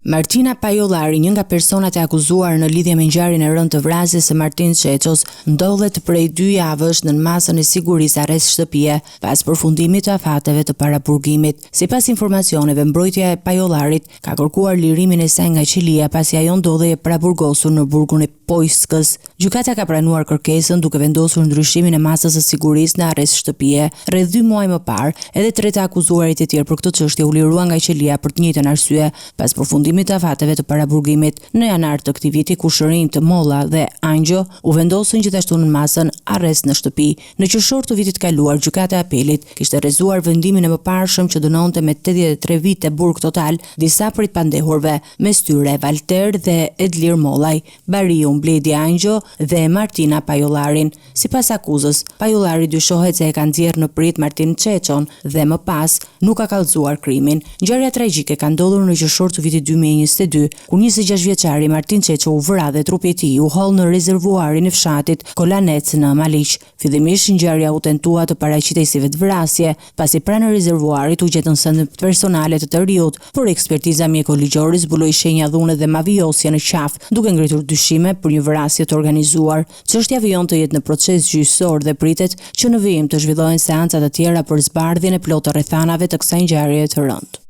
Martina Pajollari, një nga personat e akuzuar në lidhje me ngjarjen e rëndë të vrasjes së Martin Çeços, ndodhet prej 2 javësh në masën e sigurisë arrest shtëpie pas përfundimit të afateve të paraburgimit. Sipas informacioneve, mbrojtja e Pajollarit ka kërkuar lirimin e saj nga qelia pasi ajo ndodhej e paraburgosur në burgun e Pojskës. Gjykata ka pranuar kërkesën duke vendosur ndryshimin e masës së sigurisë në arrest shtëpie. Rreth 2 muaj më parë, edhe 3 të akuzuarit e tjerë për këtë çështje u lirua nga qelia për të njëjtën arsye pas përfundimit të afateve të paraburgimit. Në janar të këtij viti, kushërinjtë të Molla dhe Angjo u vendosën gjithashtu në masën arrest në shtëpi. Në qershor të vitit kaluar, gjykata e apelit kishte rrezuar vendimin e mëparshëm që dënonte me 83 vite burg total disa prej pandehurve, mes tyre Valter dhe Edlir Mollaj, Bariu Mbledi Angjo dhe Martina Pajollarin. Sipas akuzës, Pajollari dyshohet se e ka nxjerrë në prit Martin Çeçon dhe më pas nuk ka kallëzuar krimin. Ngjarja tragjike ka ndodhur në qershor të vitit 2022, kur 26 vjeçari Martin Çeço u vra dhe trupi i tij u holl në rezervuarin e fshatit Kolanec në Maliq. Fillimisht ngjarja u tentua të paraqitej si vetvrasje, pasi pranë rezervuarit u gjetën sende personale të riut, por ekspertiza mjekoligjore zbuloi shenja dhune dhe mavijosje në qafë, duke ngritur dyshime për një vrasje të organizuar. Çështja vijon të jetë në proces gjyqësor dhe pritet që në vijim të zhvillohen seanca të tjera për zbardhjen e plotë rrethanave të kësaj ngjarjeje të rëndë.